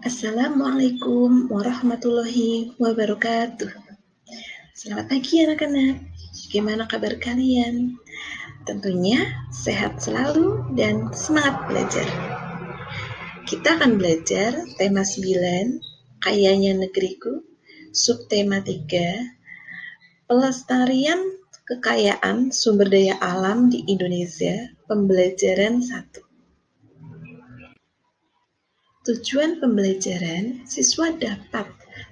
Assalamualaikum warahmatullahi wabarakatuh. Selamat pagi anak-anak. Gimana kabar kalian? Tentunya sehat selalu dan semangat belajar. Kita akan belajar tema 9, Kayanya Negeriku, subtema 3, Pelestarian Kekayaan Sumber Daya Alam di Indonesia, pembelajaran 1. Tujuan pembelajaran, siswa dapat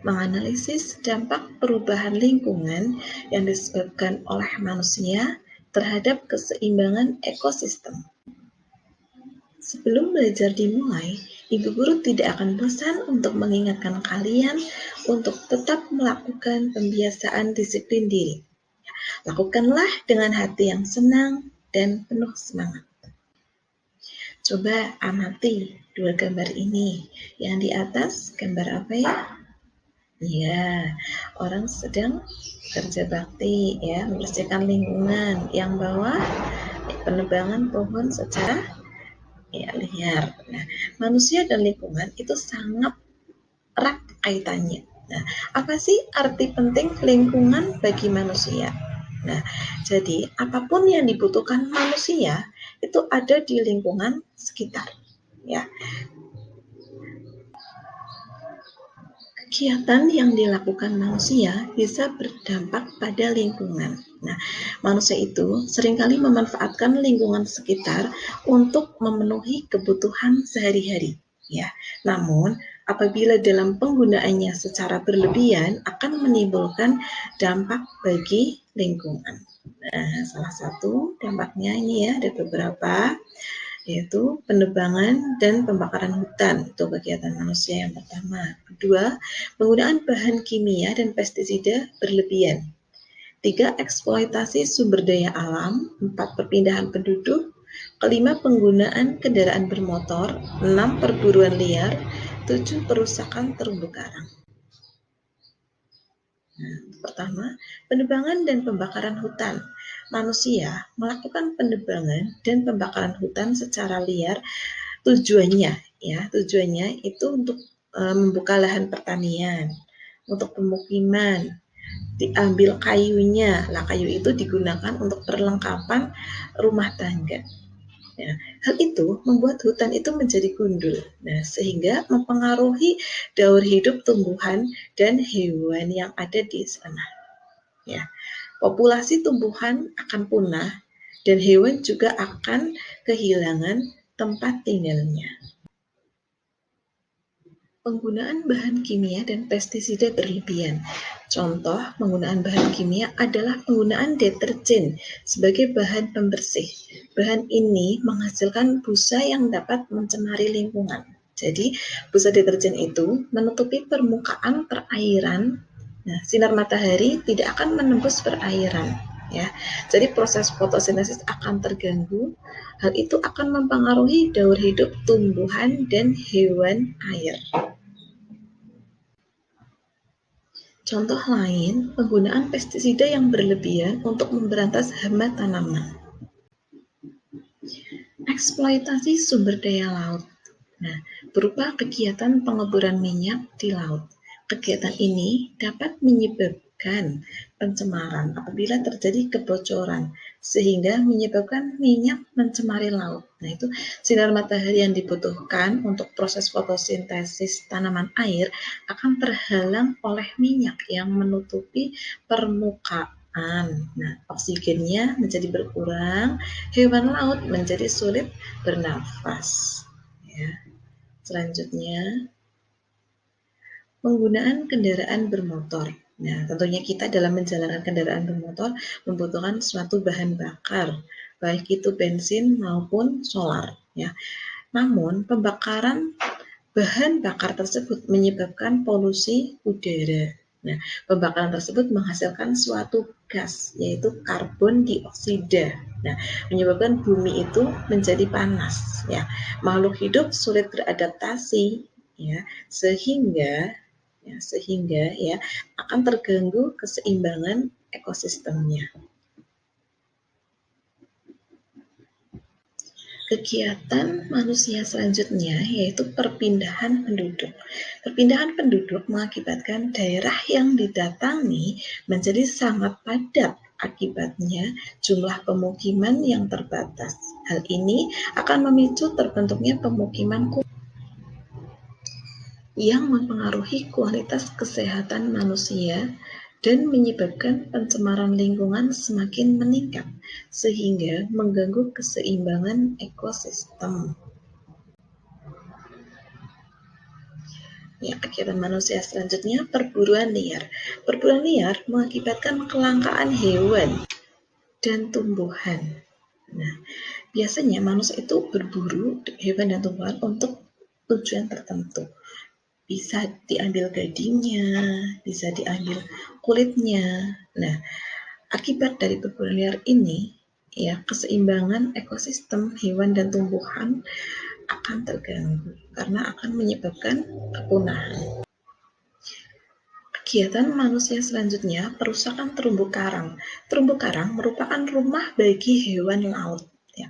menganalisis dampak perubahan lingkungan yang disebabkan oleh manusia terhadap keseimbangan ekosistem. Sebelum belajar dimulai, Ibu Guru tidak akan bosan untuk mengingatkan kalian untuk tetap melakukan pembiasaan disiplin diri. Lakukanlah dengan hati yang senang dan penuh semangat. Coba amati dua gambar ini. Yang di atas gambar apa ya? Iya, orang sedang kerja bakti ya, membersihkan lingkungan. Yang bawah penebangan pohon secara liar. Nah, manusia dan lingkungan itu sangat erat kaitannya. Nah, apa sih arti penting lingkungan bagi manusia? Nah, jadi apapun yang dibutuhkan manusia itu ada di lingkungan sekitar, ya. Kegiatan yang dilakukan manusia bisa berdampak pada lingkungan. Nah, manusia itu seringkali memanfaatkan lingkungan sekitar untuk memenuhi kebutuhan sehari-hari, ya. Namun, apabila dalam penggunaannya secara berlebihan akan menimbulkan dampak bagi lingkungan. Nah, salah satu dampaknya ini ya, ada beberapa, yaitu penebangan dan pembakaran hutan. Itu kegiatan manusia yang pertama. Kedua, penggunaan bahan kimia dan pestisida berlebihan. 3, eksploitasi sumber daya alam. 4, perpindahan penduduk. Kelima, penggunaan kendaraan bermotor. 6, perburuan liar. 7, perusakan terumbu karang. Nah, pertama, penebangan dan pembakaran hutan. Manusia melakukan penebangan dan pembakaran hutan secara liar. Tujuannya itu untuk membuka lahan pertanian, untuk pemukiman, diambil kayunya. Lah, kayu itu digunakan untuk perlengkapan rumah tangga. Ya, hal itu membuat hutan itu menjadi gundul, sehingga mempengaruhi daur hidup tumbuhan dan hewan yang ada di sana. Ya, populasi tumbuhan akan punah dan hewan juga akan kehilangan tempat tinggalnya. Penggunaan bahan kimia dan pestisida berlebihan. Contoh penggunaan bahan kimia adalah penggunaan deterjen sebagai bahan pembersih. Bahan ini menghasilkan busa yang dapat mencemari lingkungan. Jadi, busa deterjen itu menutupi permukaan perairan. Nah, sinar matahari tidak akan menembus perairan. Ya, jadi proses fotosintesis akan terganggu. Hal itu akan mempengaruhi daur hidup tumbuhan dan hewan air. Contoh lain, penggunaan pestisida yang berlebihan untuk memberantas hama tanaman. Eksploitasi sumber daya laut. Nah, berupa kegiatan pengeboran minyak di laut. Kegiatan ini dapat menyebabkan pencemaran apabila terjadi kebocoran, sehingga menyebabkan minyak mencemari laut. Nah, itu sinar matahari yang dibutuhkan untuk proses fotosintesis tanaman air akan terhalang oleh minyak yang menutupi permukaan. Nah, oksigennya menjadi berkurang, hewan laut menjadi sulit bernafas. Ya. Selanjutnya, penggunaan kendaraan bermotor. Nah, tentunya kita dalam menjalankan kendaraan bermotor membutuhkan suatu bahan bakar, baik itu bensin maupun solar. Ya. Namun, pembakaran bahan bakar tersebut menyebabkan polusi udara. Nah, pembakaran tersebut menghasilkan suatu gas, yaitu karbon dioksida. Nah, menyebabkan bumi itu menjadi panas. Ya, makhluk hidup sulit beradaptasi. Ya, sehingga akan terganggu keseimbangan ekosistemnya. Kegiatan manusia selanjutnya yaitu perpindahan penduduk. Perpindahan penduduk mengakibatkan daerah yang didatangi menjadi sangat padat. Akibatnya, jumlah pemukiman yang terbatas. Hal ini akan memicu terbentuknya pemukiman yang mempengaruhi kualitas kesehatan manusia dan menyebabkan pencemaran lingkungan semakin meningkat, sehingga mengganggu keseimbangan ekosistem. Ya, kegiatan manusia selanjutnya perburuan liar. Perburuan liar mengakibatkan kelangkaan hewan dan tumbuhan. Nah, biasanya manusia itu berburu hewan dan tumbuhan untuk tujuan tertentu. Bisa diambil gadingnya, bisa diambil kulitnya. Nah, akibat dari perburuan liar ini, ya, keseimbangan ekosistem hewan dan tumbuhan akan terganggu karena akan menyebabkan kepunahan. Kegiatan manusia selanjutnya perusakan terumbu karang. Terumbu karang merupakan rumah bagi hewan laut. Ya.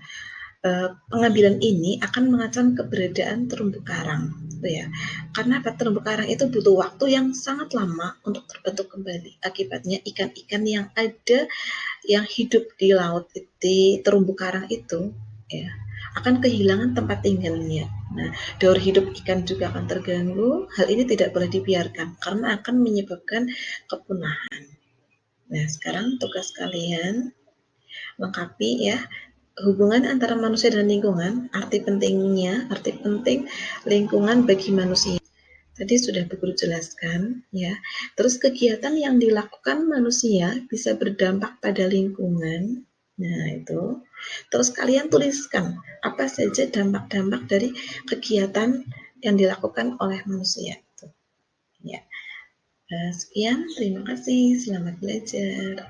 Pengambilan ini akan mengancam keberadaan terumbu karang, ya. Karena terumbu karang itu butuh waktu yang sangat lama untuk terbentuk kembali. Akibatnya ikan-ikan yang ada yang hidup di laut di terumbu karang itu, ya, akan kehilangan tempat tinggalnya. Nah, daur hidup ikan juga akan terganggu. Hal ini tidak boleh dibiarkan karena akan menyebabkan kepunahan. Nah, sekarang tugas kalian lengkapi, ya, hubungan antara manusia dan lingkungan, arti penting lingkungan bagi manusia. Tadi sudah Guru jelaskan, ya. Terus kegiatan yang dilakukan manusia bisa berdampak pada lingkungan. Nah, itu. Terus kalian tuliskan apa saja dampak-dampak dari kegiatan yang dilakukan oleh manusia. Ya. Sekian, terima kasih. Selamat belajar.